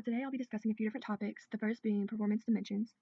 So today I'll be discussing a few different topics, the first being performance dimensions.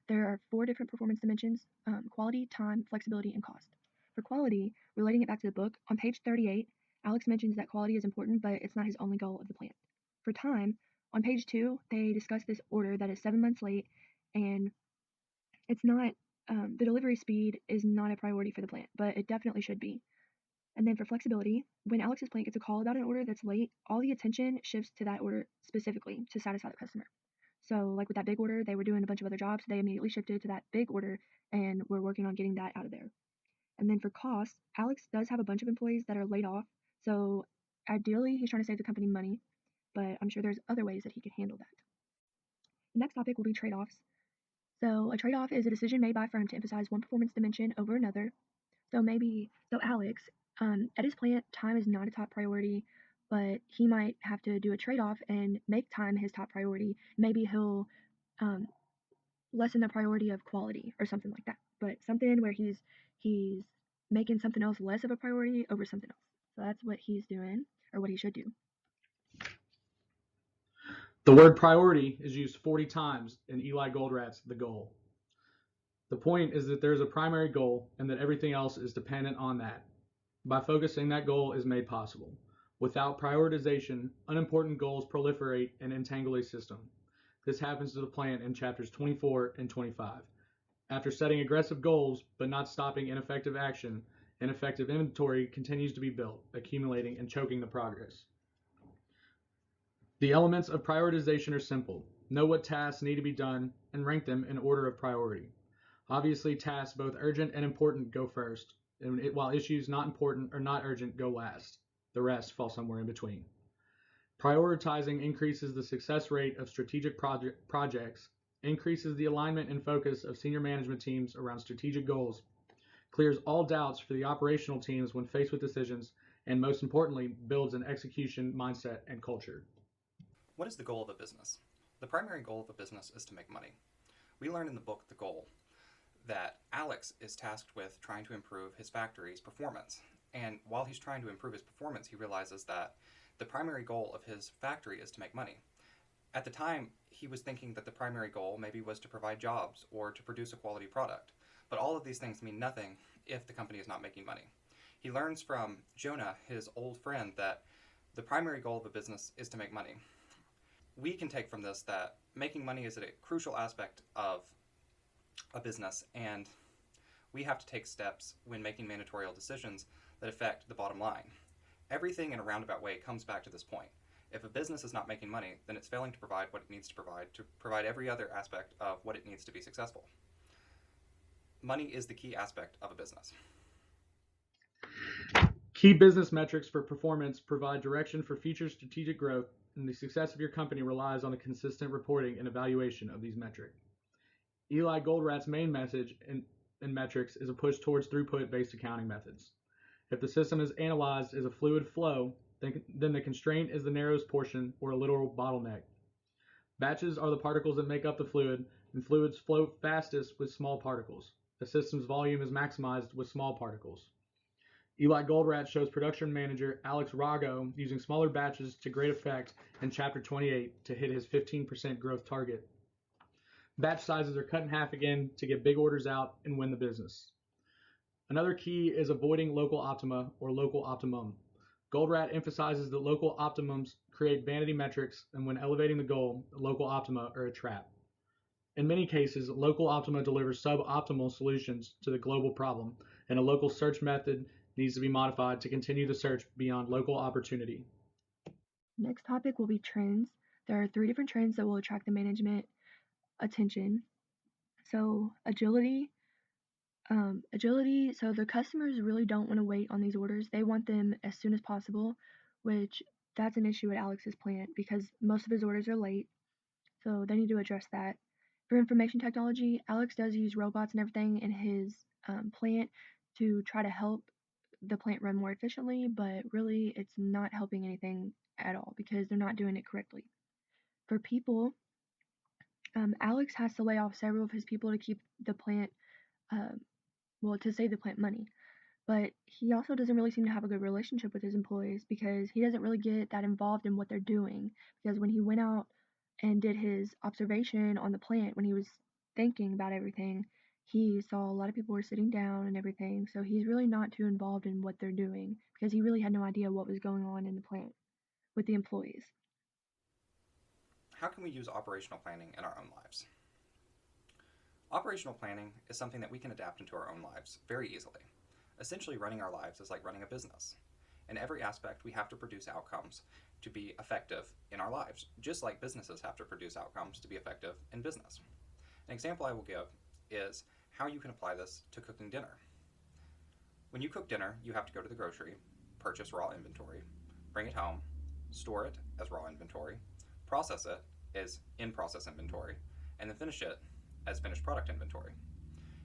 There are 4 different performance dimensions: quality, time, flexibility, and cost. For quality, relating it back to the book, on page 38, Alex mentions that quality is important, but it's not his only goal of the plant. For time, on page 2, they discuss this order that is 7 months late, and it's not, the delivery speed is not a priority for the plant, but it definitely should be. And then for flexibility, when Alex's plant gets a call about an order that's late, all the attention shifts to that order specifically to satisfy the customer. So like with that big order, they were doing a bunch of other jobs. They immediately shifted to that big order and we're working on getting that out of there. And then for costs, Alex does have a bunch of employees that are laid off. So ideally, he's trying to save the company money, but I'm sure there's other ways that he could handle that. The next topic will be trade-offs. So a trade-off is a decision made by a firm to emphasize one performance dimension over another. So Alex, at his plant, time is not a top priority, but he might have to do a trade-off and make time his top priority. Maybe he'll um, lessen the priority of quality or something like that. But something where he's making something else less of a priority over something else. So that's what he's doing, or what he should do. The word priority is used 40 times in Eli Goldrat's The Goal. The point is that there is a primary goal and that everything else is dependent on that. By focusing, that goal is made possible. Without prioritization, unimportant goals proliferate and entangle a system. This happens to the plant in chapters 24 and 25. After setting aggressive goals but not stopping ineffective action, ineffective inventory continues to be built, accumulating and choking the progress. The elements of prioritization are simple. Know what tasks need to be done and rank them in order of priority. Obviously, tasks both urgent and important go first, while issues not important or not urgent go last. The rest fall somewhere in between. Prioritizing increases the success rate of strategic projects, increases the alignment and focus of senior management teams around strategic goals, clears all doubts for the operational teams when faced with decisions, and most importantly, builds an execution mindset and culture. What is the goal of a business? The primary goal of a business is to make money. We learn in the book The Goal that Alex is tasked with trying to improve his factory's performance. And while he's trying to improve his performance, he realizes that the primary goal of his factory is to make money. At the time, he was thinking that the primary goal maybe was to provide jobs or to produce a quality product. But all of these things mean nothing if the company is not making money. He learns from Jonah, his old friend, that the primary goal of a business is to make money. We can take from this that making money is a crucial aspect of a business, and we have to take steps when making managerial decisions that affect the bottom line. Everything in a roundabout way comes back to this point. If a business is not making money, then it's failing to provide what it needs to provide every other aspect of what it needs to be successful. Money is the key aspect of a business. Key business metrics for performance provide direction for future strategic growth, and the success of your company relies on a consistent reporting and evaluation of these metrics. Eli Goldrat's main message in metrics is a push towards throughput-based accounting methods. If the system is analyzed as a fluid flow, then the constraint is the narrowest portion, or a literal bottleneck. Batches are the particles that make up the fluid, and fluids flow fastest with small particles. The system's volume is maximized with small particles. Eli Goldrat shows production manager Alex Rago using smaller batches to great effect in chapter 28 to hit his 15% growth target. Batch sizes are cut in half again to get big orders out and win the business. Another key is avoiding local optima or local optimum. Goldrat emphasizes that local optimums create vanity metrics, and when elevating the goal, local optima are a trap. In many cases, local optima delivers suboptimal solutions to the global problem, and a local search method needs to be modified to continue the search beyond local opportunity. Next topic will be trends. There are 3 different trends that will attract the management attention. So agility, so the customers really don't want to wait on these orders. They want them as soon as possible, which that's an issue at Alex's plant because most of his orders are late. So they need to address that. For information technology, Alex does use robots and everything in his plant to try to help the plant run more efficiently, but really it's not helping anything at all because they're not doing it correctly. For people, Alex has to lay off several of his people to keep the plant, to save the plant money. But he also doesn't really seem to have a good relationship with his employees because he doesn't really get that involved in what they're doing. Because when he went out and did his observation on the plant when he was thinking about everything, he saw a lot of people were sitting down and everything. So he's really not too involved in what they're doing because he really had no idea what was going on in the plant with the employees. How can we use operational planning in our own lives? Operational planning is something that we can adapt into our own lives very easily. Essentially, running our lives is like running a business. In every aspect, we have to produce outcomes to be effective in our lives, just like businesses have to produce outcomes to be effective in business. An example I will give is how you can apply this to cooking dinner. When you cook dinner, you have to go to the grocery, purchase raw inventory, bring it home, store it as raw inventory, process it as in-process inventory, and then finish it as finished product inventory.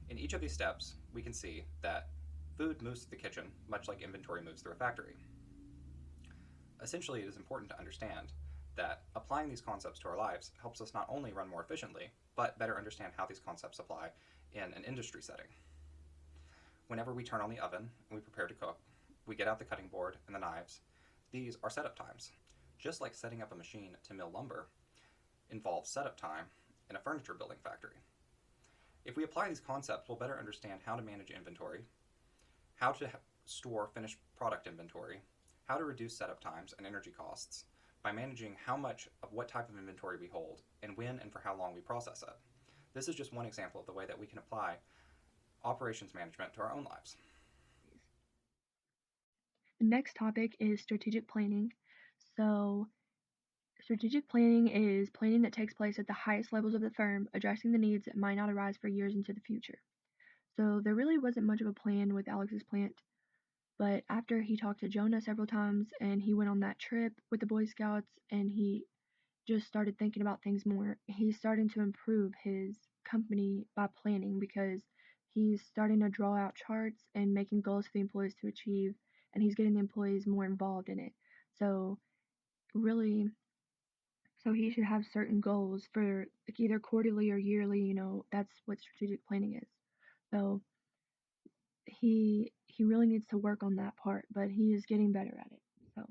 In each of these steps, we can see that food moves through the kitchen much like inventory moves through a factory. Essentially, it is important to understand that applying these concepts to our lives helps us not only run more efficiently, but better understand how these concepts apply in an industry setting. Whenever we turn on the oven and we prepare to cook, we get out the cutting board and the knives. These are setup times. Just like setting up a machine to mill lumber involves setup time in a furniture building factory. If we apply these concepts, we'll better understand how to manage inventory, how to store finished product inventory, how to reduce setup times and energy costs by managing how much of what type of inventory we hold and when and for how long we process it. This is just one example of the way that we can apply operations management to our own lives. The next topic is strategic planning. So, strategic planning is planning that takes place at the highest levels of the firm, addressing the needs that might not arise for years into the future. So, there really wasn't much of a plan with Alex's plant, but after he talked to Jonah several times and he went on that trip with the Boy Scouts and he just started thinking about things more, he's starting to improve his company by planning because he's starting to draw out charts and making goals for the employees to achieve, and he's getting the employees more involved in it. So really, so he should have certain goals for like either quarterly or yearly, that's what strategic planning is. So he really needs to work on that part, but he is getting better at it. So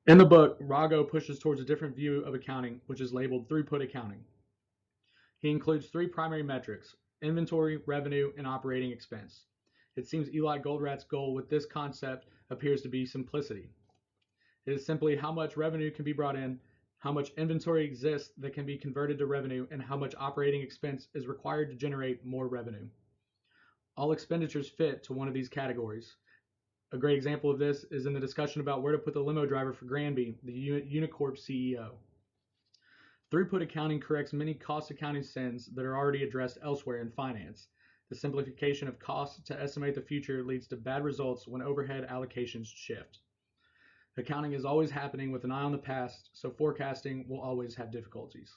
In the book, Rago pushes towards a different view of accounting, which is labeled Throughput Accounting. He includes three primary metrics: inventory, revenue, and operating expense. It seems Eli Goldrat's goal with this concept appears to be simplicity. It is simply how much revenue can be brought in, how much inventory exists that can be converted to revenue, and how much operating expense is required to generate more revenue. All expenditures fit to one of these categories. A great example of this is in the discussion about where to put the limo driver for Granby, the Unicorp CEO. Throughput accounting corrects many cost accounting sins that are already addressed elsewhere in finance. The simplification of costs to estimate the future leads to bad results when overhead allocations shift. Accounting is always happening with an eye on the past, so forecasting will always have difficulties.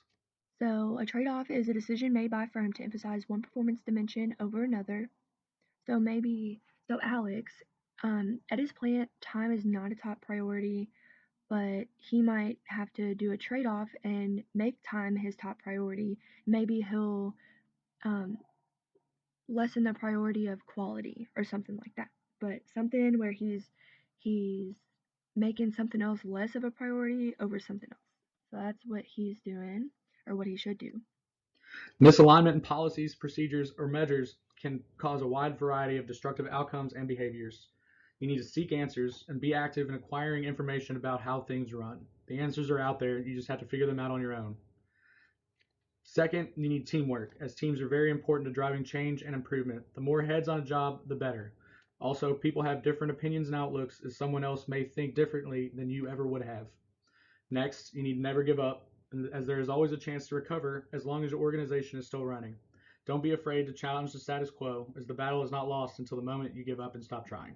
So a trade-off is a decision made by a firm to emphasize one performance dimension over another. So Alex, at his plant, time is not a top priority, but he might have to do a trade-off and make time his top priority. Maybe he'll um, lessen the priority of quality or something like that. But something where he's making something else less of a priority over something else. So that's what he's doing, or what he should do. Misalignment in policies, procedures, or measures can cause a wide variety of destructive outcomes and behaviors. You need to seek answers and be active in acquiring information about how things run. The answers are out there, you just have to figure them out on your own. Second, you need teamwork, as teams are very important to driving change and improvement. The more heads on a job, the better. Also, people have different opinions and outlooks, as someone else may think differently than you ever would have. Next, you need to never give up, as there is always a chance to recover as long as your organization is still running. Don't be afraid to challenge the status quo, as the battle is not lost until the moment you give up and stop trying.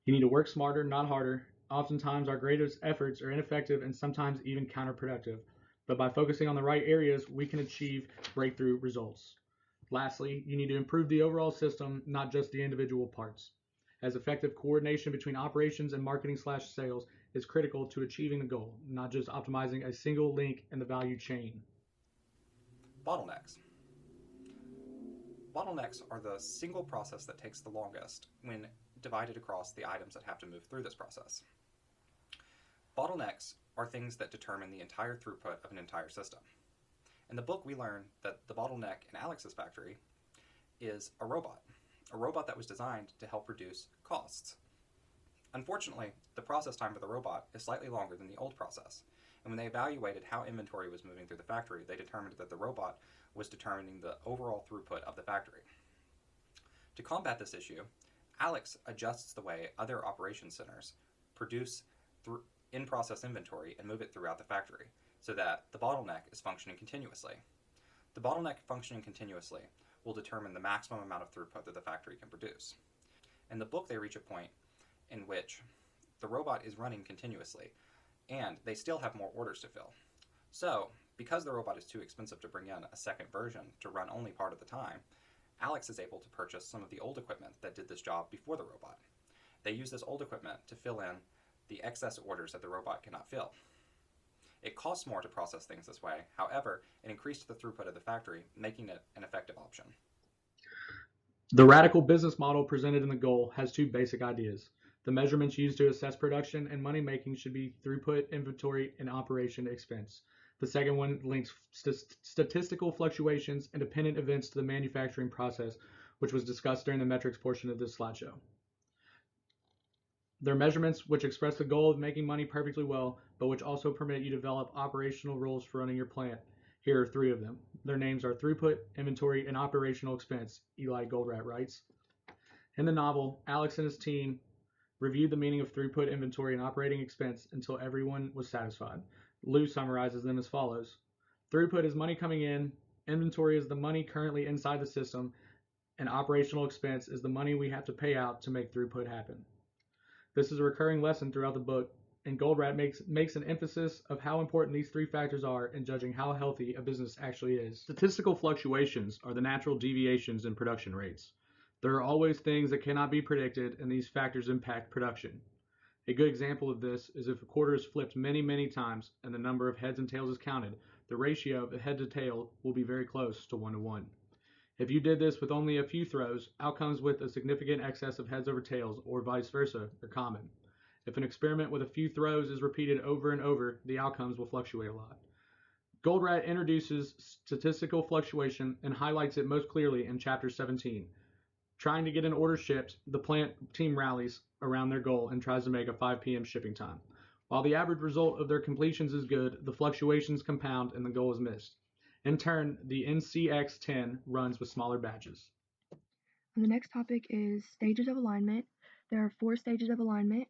You need to work smarter, not harder. Oftentimes, our greatest efforts are ineffective and sometimes even counterproductive, but by focusing on the right areas, we can achieve breakthrough results. Lastly, you need to improve the overall system, not just the individual parts, as effective coordination between operations and marketing/sales is critical to achieving the goal, not just optimizing a single link in the value chain. Bottlenecks. Bottlenecks are the single process that takes the longest when divided across the items that have to move through this process. Bottlenecks are things that determine the entire throughput of an entire system. In the book, we learn that the bottleneck in Alex's factory is a robot that was designed to help reduce costs. Unfortunately, the process time for the robot is slightly longer than the old process, and when they evaluated how inventory was moving through the factory, they determined that the robot was determining the overall throughput of the factory. To combat this issue, Alex adjusts the way other operation centers produce in-process inventory and move it throughout the factory so that the bottleneck is functioning continuously. The bottleneck functioning continuously will determine the maximum amount of throughput that the factory can produce. In the book, they reach a point in which the robot is running continuously and they still have more orders to fill. So, because the robot is too expensive to bring in a second version to run only part of the time, Alex is able to purchase some of the old equipment that did this job before the robot. They use this old equipment to fill in the excess orders that the robot cannot fill. It costs more to process things this way. However, it increased the throughput of the factory, making it an effective option. The radical business model presented in the goal has two basic ideas. The measurements used to assess production and money making should be throughput, inventory, and operation expense. The second one links statistical fluctuations and dependent events to the manufacturing process, which was discussed during the metrics portion of this slideshow. They're measurements which express the goal of making money perfectly well, but which also permit you to develop operational rules for running your plant. Here are three of them. Their names are throughput, inventory, and operational expense, Eli Goldratt writes. In the novel, Alex and his team reviewed the meaning of throughput, inventory, and operating expense until everyone was satisfied. Lou summarizes them as follows. Throughput is money coming in, inventory is the money currently inside the system, and operational expense is the money we have to pay out to make throughput happen. This is a recurring lesson throughout the book, and Goldratt makes an emphasis of how important these three factors are in judging how healthy a business actually is. Statistical fluctuations are the natural deviations in production rates. There are always things that cannot be predicted, and these factors impact production. A good example of this is if a quarter is flipped many, many times and the number of heads and tails is counted, the ratio of head to tail will be very close to 1 to 1. If you did this with only a few throws, outcomes with a significant excess of heads over tails or vice versa are common. If an experiment with a few throws is repeated over and over, the outcomes will fluctuate a lot. Goldratt introduces statistical fluctuation and highlights it most clearly in chapter 17. Trying to get an order shipped, the plant team rallies around their goal and tries to make a 5 p.m. shipping time. While the average result of their completions is good, the fluctuations compound and the goal is missed. In turn, the NCX10 runs with smaller batches. And the next topic is stages of alignment. There are 4 stages of alignment,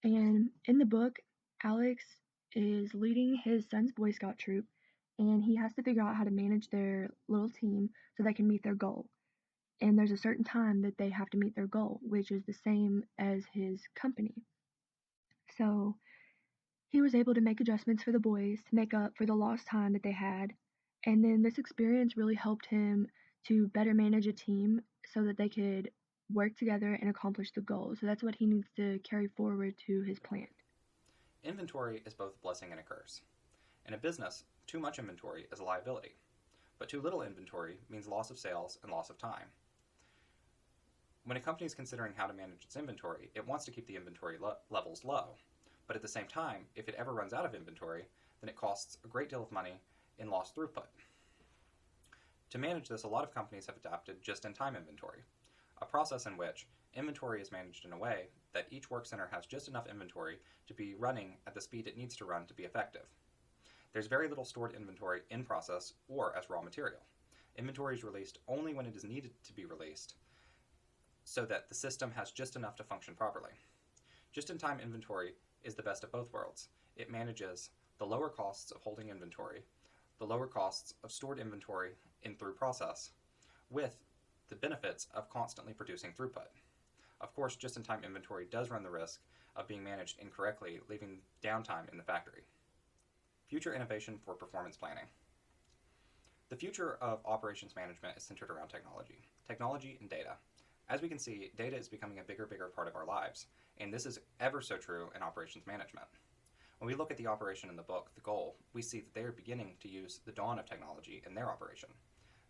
and in the book, Alex is leading his son's Boy Scout troop, and he has to figure out how to manage their little team so they can meet their goal. And there's a certain time that they have to meet their goal, which is the same as his company. So he was able to make adjustments for the boys to make up for the lost time that they had. And then this experience really helped him to better manage a team so that they could work together and accomplish the goal. So that's what he needs to carry forward to his plant. Inventory is both a blessing and a curse. In a business, too much inventory is a liability, but too little inventory means loss of sales and loss of time. When a company is considering how to manage its inventory, it wants to keep the inventory levels low. But at the same time, if it ever runs out of inventory, then it costs a great deal of money in lost throughput. To manage this, a lot of companies have adopted just-in-time inventory, a process in which inventory is managed in a way that each work center has just enough inventory to be running at the speed it needs to run to be effective. There's very little stored inventory in process or as raw material. Inventory is released only when it is needed to be released, so that the system has just enough to function properly. Just-in-time inventory is the best of both worlds. It manages the lower costs of holding inventory, the lower costs of stored inventory in through process, with the benefits of constantly producing throughput. Of course, just-in-time inventory does run the risk of being managed incorrectly, leaving downtime in the factory. Future innovation for performance planning. The future of operations management is centered around technology and data. As we can see, data is becoming a bigger part of our lives, and this is ever so true in operations management. When we look at the operation in the book, The Goal, we see that they are beginning to use the dawn of technology in their operation.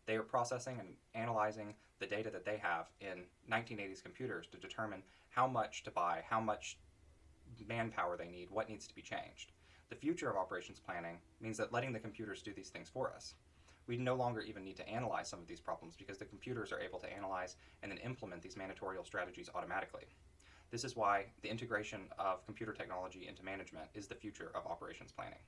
They are processing and analyzing the data that they have in 1980s computers to determine how much to buy, how much manpower they need, what needs to be changed. The future of operations planning means that letting the computers do these things for us. We no longer even need to analyze some of these problems because the computers are able to analyze and then implement these managerial strategies automatically. This is why the integration of computer technology into management is the future of operations planning.